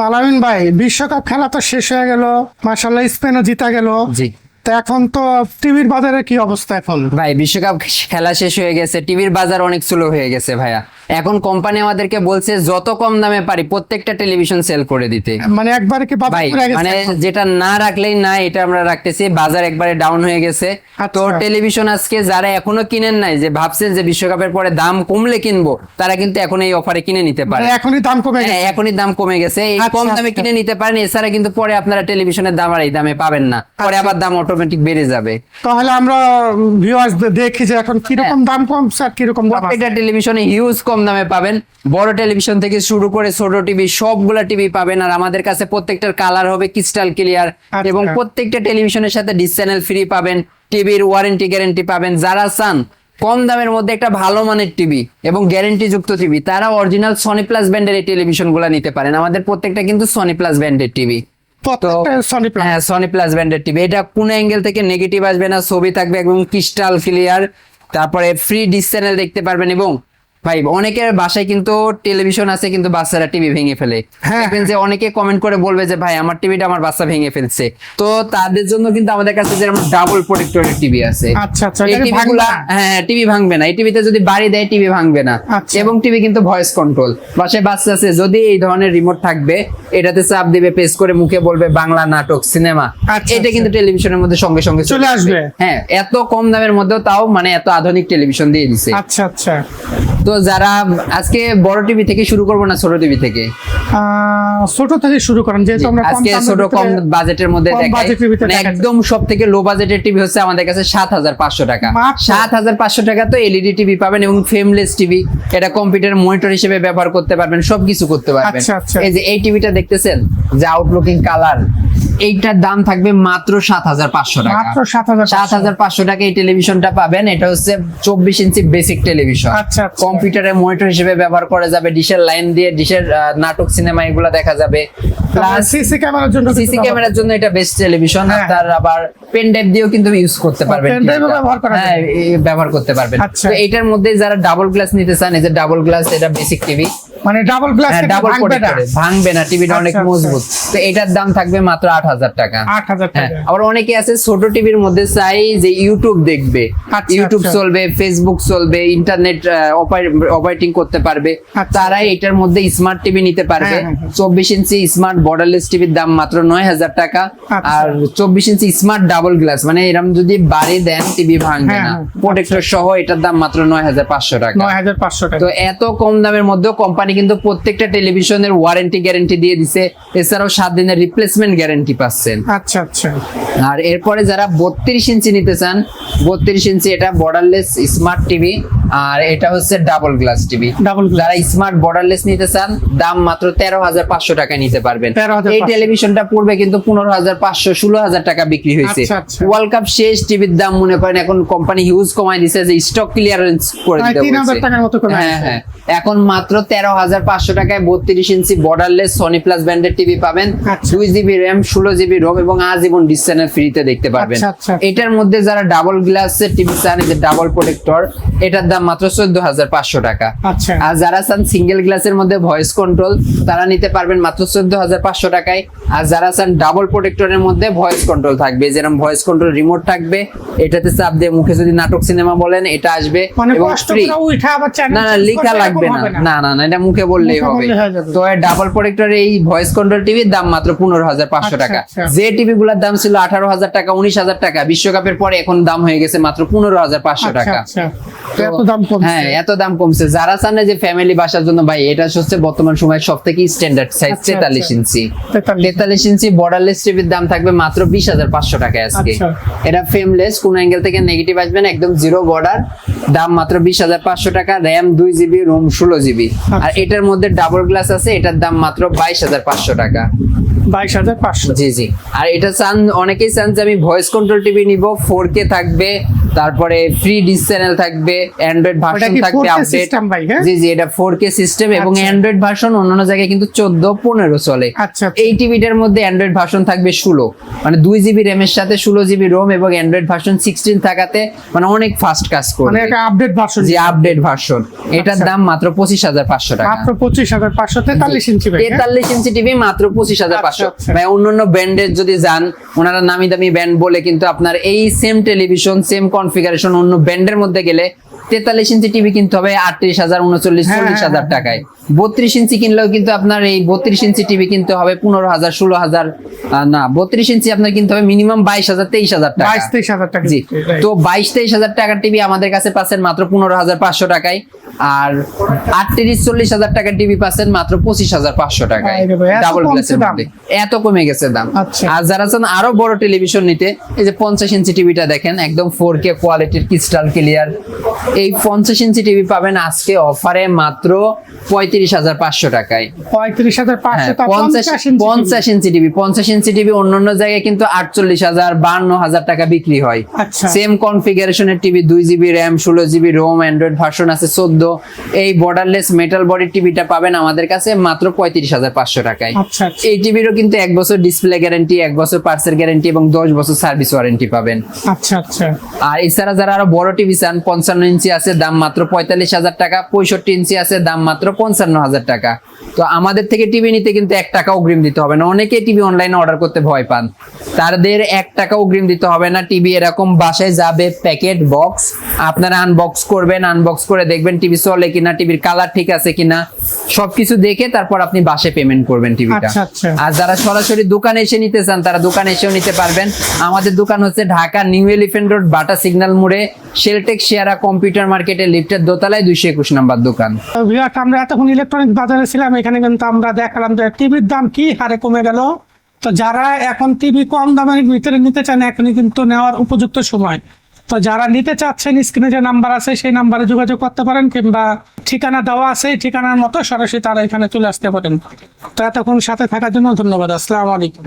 আলামিন ভাই, বিশ্বকাপ খেলা তো শেষ হয়ে গেল, মাশাআল্লাহ স্পেনও জিতা গেল। জি তো এখন তো টিভির বাজারে কি অবস্থা এখন? ভাই, বিশ্বকাপ খেলা শেষ হয়ে গেছে, টিভির বাজার অনেক স্লো হয়ে গেছে ভাইয়া। এখন কোম্পানি আমাদেরকে বলছে যত কম দামে পারি প্রত্যেকটা টেলিভিশন সেল করে দিতে। মানে একবারে কি বাজার ভাই পড়ে গেছে মানে এখন? যেটা না রাখলেই না, এটা আমরা রাখতেছি। বাজার একবারে ডাউন হয়ে গেছে। আচ্ছা। তো টেলিভিশন আজকে যারা এখনো কিনেন নাই, যে ভাবছেন যে বিশ্বকাপের পরে দাম কমলে কিনবো, তারা কিন্তু এখন এই অফারে কিনে নিতে পারে। মানে এখনই দাম কমে হ্যাঁ, গেছে। এখনই দাম কমে গেছে। এই আচ্ছা, কম দামে আচ্ছা। কিনে নিতে পারেন। এছাড়া কিন্তু পরে আপনারা টেলিভিশনের দাম আর এই দামে পাবেন না, পরে আচ্ছা। আবার দাম অটোমেটিক বেড়ে যাবে। তাহলে আমরা ভিউয়ার্স দেখি যে এখন কিরকম দাম কমছে আর কিরকম দাম আছে। প্রত্যেকটা টেলিভিশনে হিউজ কম দামে পাবেন। বড় টেলিভিশন থেকে শুরু করে ছোট টিভি সবগুলা টিভি পাবেন। আর আমাদের কাছে প্রত্যেকটার কালার হবে ক্রিস্টাল ক্লিয়ার, আচ্ছা। এবং প্রত্যেকটা টেলিভিশনের সাথে ডিশ চ্যানেল ফ্রি পাবেন। টিভির ওয়ারেন্টি গ্যারান্টি পাবেন। যারা চান কম দামের মধ্যে একটা ভালো মানের টিভি এবং গ্যারান্টি যুক্ত টিভি, তারা অরিজিনাল সনি প্লাস ব্র্যান্ডের এই টেলিভিশন গুলা নিতে পারেন। আমাদের প্রত্যেকটা কিন্তু সনি প্লাস ব্র্যান্ডের টিভি। প্রত্যেকটা Sony Plus। হ্যাঁ, সনি প্লাস ব্র্যান্ডের টিভি। এটা কোন অ্যাঙ্গেল থেকে নেগেটিভ আসবে না, ছবি থাকবে এবং ক্রিস্টাল ক্লিয়ার। তারপরে ফ্রি ডিশ চ্যানেল দেখতে পারবেন। এবং ভাই, অনেকের বাসায় কিন্তু টেলিভিশন আছে কিন্তু বাচ্চারা টিভি ভেঙে ফেলে। হ্যাঁ। দেখবেন যে অনেকে কমেন্ট করে বলবে যে ভাই আমার টিভিটা আমার বাচ্চা ভেঙে ফেলছে। তো তাদের জন্য কিন্তু আমাদের কাছে যেরকম ডাবল প্রোটেক্টরের টিভি আছে। আচ্ছা, আচ্ছা, এই এটাকে টিভিগুলা ভাঙবে না? হ্যাঁ, টিভি ভাঙবে না। এই টিভিতে যদি বাড়ি দেয় টিভি ভাঙবে না। আচ্ছা। এবং টিভি কিন্তু ভয়েস কন্ট্রোল। বাসায় বাচ্চা আছে, যদি এই ধরনের রিমোট থাকবে, এটাতে চাপ দিবে, প্রেস করে মুখে বলবে বাংলা নাটক, সিনেমা। আচ্ছা, এটা আচ্ছা। কিন্তু টেলিভিশনের মধ্যে সঙ্গে সঙ্গে চলে আসবে। হ্যাঁ, এত কম দামের মধ্যেও তাও মানে এত আধুনিক টেলিভিশন দিয়ে দিছে। আচ্ছা, আচ্ছা। তো যারা আজকে বড় টিভি থেকে শুরু করবো না ছোট টিভি থেকে? ছোট থেকে শুরু করেন, যেহেতু আমরা কম আজকে দামের ছোট কম ভিতরে- বাজেটের মধ্যে কম দেখাই। বাজেটের ভিতরে মানে দেখাচ্ছি। একদম সব থেকে লো বাজেটের টিভি হচ্ছে আমাদের কাছে 7,500 টাকা। মাত্র? 7,500 টাকা তো এলইডি টিভি পাবেন এবং ফ্রেমলেস টিভি। এটা কম্পিউটার মনিটর হিসেবে ব্যবহার করতে পারবেন, সবকিছু করতে পারবেন। আচ্ছা, আচ্ছা। এই যে এই টিভিটা দেখতেছেন, যে আউটলুকিং কালার, এইটার দাম থাকবে মাত্র 7,500 টাকা। মাত্র 7,500 7,500 টাকা এই টেলিভিশনটা পাবেন। এটা হচ্ছে 24 ইঞ্চি বেসিক টেলিভিশন। আচ্ছা, আচ্ছা। কম্পিউটারের মনিটর হিসেবে ব্যবহার করা যাবে। ডিশের লাইন দিয়ে ডিশের নাটক, সিনেমা এগুলো দেখা যাবে। প্লাস সিসি ক্যামেরার জন্য সিসি ক্যামেরার জন্য এটা বেস্ট টেলিভিশন। হ্যাঁ। তার আবার পেন ড্রাইভ দিয়েও কিন্তু ইউজ করতে পারবেন। pen drive ও ব্যবহার করা হ্যাঁ, যাবে। ব্যবহার করতে পারবেন। আচ্ছা। তো এটার মধ্যে যারা ডাবল গ্লাস নিতে চান, এই যে ডাবল গ্লাস, এটা বেসিক টিভি। মানে ডাবল গ্লাস ডাবল ভাঙবে না, টিভিটা অনেক আচ্ছা, আচ্ছা। মজবুত। তো এটার দাম থাকবে মাত্র 8,000 টাকা। 8,000 হ্যাঁ, টাকা। আবার অনেকে আছে ছোট টিভির মধ্যে চাই যে ইউটিউব দেখবে, আচ্ছা, ইউটিউব আচ্ছা। চলবে, ফেসবুক চলবে, ইন্টারনেট অপারেটিং করতে পারবে। আচ্ছা। তারাই এটার মধ্যে স্মার্ট টিভি নিতে পারবে। হ্যাঁ, হ্যাঁ। 24 ইঞ্চি স্মার্ট বর্ডারলেস টিভির দাম মাত্র 9,000 টাকা। আচ্ছা। আর 24 ইঞ্চি স্মার্ট ডাবল গ্লাস, মানে এরকম যদি বাড়ি দেন টিভি ভাঙবে হ্যাঁ, না, হ্যাঁ। প্রোটেক্টর সহ, এটার দাম মাত্র 9,500 টাকা। 9,500 টাকা। তো এত কম দামের মধ্যেও কোম্পানি কিন্তু প্রত্যেকটা টেলিভিশনের ওয়ারেন্টি গ্যারান্টি দিয়ে দিছে। এছাড়াও 7 দিনের রিপ্লেসমেন্ট গ্যারান্টি পাচ্ছেন। আচ্ছা, আচ্ছা। আর এরপরে যারা 32 ইঞ্চি নিতে চান, 32 ইঞ্চি এটা বর্ডারলেস স্মার্ট টিভি। আর এটা হচ্ছে double glass TV. Double glass। যারা স্মার্ট বর্ডারলেস নিতে চান, দাম মাত্র 13,500 টাকায় নিতে পারবেন। 13,500 এই টেলিভিশনটা পূর্বে কিন্তু 15,500 16,000 টাকা বিক্রি হয়েছে। আচ্ছা, আচ্ছা। ওয়ার্ল্ড কাপ শেষ, টিভির দাম মনে করেন এখন কোম্পানি হিউজ কমাই দিছে, যে স্টক ক্লিয়ারেন্স করে প্রায় দিতে 3,000 বলছে। টাকার মতো কমে হ্যাঁ, গেছে। হ্যাঁ। এখন মাত্র 13,500 টাকায় 32 ইঞ্চি বর্ডারলেস সনি প্লাস ব্র্যান্ডের টিভি পাবেন। আচ্ছা। 2 জিবি র্যাম, 16 জিবি রোম এবং আজীবন ডিশ চ্যানেল ফ্রিতে দেখতে পারবেন। আচ্ছা, আচ্ছা। এটার মধ্যে যারা ডাবল গ্লাসের টিভি চান, এই যে ডাবল প্রোটেক্টর, এটার দাম মাত্র 14,500 টাকা। আচ্ছা। আর যারা চান সিঙ্গেল গ্লাসের মধ্যে ভয়েস কন্ট্রোল, তারা নিতে পারবেন মাত্র 14,500 টাকায়। আর যারা চান ডাবল প্রোটেক্টরের মধ্যে ভয়েস কন্ট্রোল থাকবে, যেরকম ভয়েস কন্ট্রোল রিমোট থাকবে, এটাতে চাপ দিয়ে মুখে যদি নাটক, সিনেমা বলেন, এটা আসবে মানে এবং কষ্ট ফ্রি। করে উঠা আবার চ্যানেল না না, চেঞ্জ লেখা করতে লাগবে এরকম না। হবে না না না, এটা মুখে বললেই মুখে হবে। বললেই হয়ে যাবে। তো ডাবল প্রোটেক্টর এই ভয়েস কন্ট্রোল টিভির দাম মাত্র 15,500 টাকা। আচ্ছা, আচ্ছা। যে টিভি গুলোর দাম ছিল 18,000 টাকা, 19,000 টাকা বিশ্বকাপের পরে, এখন দাম হয়ে গেছে মাত্র 15,500 আচ্ছা, টাকা। আচ্ছা। তো এত দাম কমছে। হ্যাঁ, এত দাম কমছে। যারা চান না যে ফ্যামিলি বাসার জন্য, ভাই এটা হচ্ছে বর্তমান সময় সব থেকে স্ট্যান্ডার্ড সাইজ, আচ্ছা, 43 আচ্ছা। ইঞ্চি। 43 43 ইঞ্চি বর্ডারলেস টিভির দাম থাকবে মাত্র 20,500 টাকায় আজকে। আচ্ছা। এটা ফ্রেমলেস, কোন অ্যাঙ্গেল থেকে নেগেটিভ আসবে না, একদম জিরো বর্ডার। দাম মাত্র 20,500 টাকা। RAM 2 GB, ROM 16 GB. আর এটার মধ্যে ডাবল গ্লাস আছে, এটার দাম মাত্র 22,500 টাকা। 22,500। জি জি। আর এটা চান, অনেকেই চান যে আমি ভয়েস কন্ট্রোল টিভি নিব, 4K থাকবে, তারপরে ফ্রি ডিশ চ্যানেল থাকবে, অ্যান্ড্রয়েড ওটা ভার্সন কি থাকবে 4K আপডেট। সিস্টেম ভাই? হ্যাঁ, জি জি, এটা 4K সিস্টেম এবং আচ্ছা। অ্যান্ড্রয়েড ভার্সন অন্যান্য জায়গায় কিন্তু 14-15 চলে। আচ্ছা এই টিভিটার মধ্যে অ্যান্ড্রয়েড ভার্সন থাকবে 16, মানে 2 GB র্যাম এর সাথে 16 GB রোম এবং অ্যান্ড্রয়েড ভার্সন 16 থাকাতে মানে অনেক ফাস্ট কাজ মানে করবে। এটা আপডেট ভার্সন, জি আপডেট ভার্সন, এটার আচ্ছা। দাম মাত্র 25,500 টাকা। মাত্র 25,500, 43 ইঞ্চি ভাই? হ্যাঁ? 43 ইঞ্চি টিভি মাত্র 25,500। আচ্ছা, আচ্ছা। ভাই অন্যান্য ব্র্যান্ডের যদি যান, ওনারা নামি দামি ব্র্যান্ড বলে কিন্তু আপনার এই সেম টেলিভিশন সেম কনফিগারেশন অন্য ব্র্যান্ডের মধ্যে গেলে 43 ইঞ্চি টিভি কিনতে হবে 38,000, 39, হ্যাঁ, 40,000 হ্যাঁ। টাকায়। 32 ইঞ্চি কিনলেও কিন্তু আপনার এই 32 ইঞ্চি টিভি কিনতে হবে 15,000, 16,000, না 32 ইঞ্চি আপনার কিনতে হবে মিনিমাম 22,000, 23,000 টাকা। 22-23,000 টাকা। জি, তো 22-23,000 টাকার টিভি আমাদের কাছে পাচ্ছেন মাত্র 15,500 টাকায়, আর 38-40,000 টাকার টিভি পাচ্ছেন মাত্র 25,500 টাকায়। আরে ভাই, এত ডাবল কমছে গ্লাসের দাম? মধ্যে এত কমে গেছে দাম। আচ্ছা। আর যারা চান আরো বড় টেলিভিশন নিতে, এই যে 50 ইঞ্চি টিভিটা দেখেন, একদম 4K কোয়ালিটির ক্রিস্টাল ক্লিয়ার। এই 50 ইঞ্চি টিভি পাবেন আজকে অফারে মাত্র 35,500 টাকায়। 35,500, হ্যাঁ, তা 50 ইঞ্চি টিভি 50 ইঞ্চি টিভি অন্যান্য জায়গায় কিন্তু 48,000, 52,000 টাকা বিক্রি হয়। আচ্ছা। সেম কনফিগারেশনের TV 2 GB RAM, 16 GB ROM, Android version আছে 14। এই বর্ডারলেস মেটাল বডি টিভিটা পাবেন আমাদের কাছে মাত্র 35,500 টাকায়। আচ্ছা, আচ্ছা। এই টিভিরও কিন্তু 1 বছর ডিসপ্লে গ্যারান্টি, 1 বছর পার্টসের গ্যারান্টি এবং 10 বছর সার্ভিস ওয়ারেন্টি পাবেন। আচ্ছা, আচ্ছা। আর এছাড়া যারা আরো বড় টিভি চান, 55 ইঞ্চি আছে দাম মাত্র 45,000 টাকা, 65 ইঞ্চি আছে দাম মাত্র 55,000 টাকা। তো আমাদের থেকে টিভি নিতে কিন্তু 1 টাকা অগ্রিম দিতে হবে না। অনেকে টিভি অনলাইনে অর্ডার করতে ভয় পান, তাদের 1 টাকা অগ্রিম দিতে হবে না। টিভি এরকম বাসায় যাবে, প্যাকেট বক্স, আপনারা আনবক্স করবেন, আনবক্স করে দেখবেন টিভি চলে কিনা, টিভির কালার ঠিক আছে কিনা, সবকিছু দেখে তারপর আপনি বাসায় পেমেন্ট করবেন টিভিটা। আচ্ছা, আচ্ছা। আর যারা সরাসরি দোকানে এসে নিতে চান, তারা দোকানে এসেও নিতে পারবেন। আমাদের দোকান হচ্ছে ঢাকা নিউ এলিফ্যান্ট রোড, বাটা সিগন্যাল মোড়ে, শেলটেক শেয়ারা কম্পিউটার মার্কেটের লিফটের দোতলায় 221 নাম্বার দোকান। ভিউয়ার্স, আমরা এতক্ষণ ইলেকট্রনিক বাজারে ছিলাম, এখানে কিন্তু আমরা দেখালাম যে টিভির দাম কি হারে কমে গেল। তো যারা এখন টিভি কম দামের ভিতরে নিতে চান, এখনই কিন্তু নেওয়ার উপযুক্ত সময়। তো যারা নিতে চাচ্ছেন, স্ক্রিনে যে নাম্বার আছে সেই নাম্বারে যোগাযোগ করতে পারেন, কিংবা ঠিকানা দেওয়া আছে এই ঠিকানার মতো সরাসরি তারা এখানে চলে আসতে পারেন। তো এতক্ষণ সাথে থাকার জন্য ধন্যবাদ। আসসালামু আলাইকুম।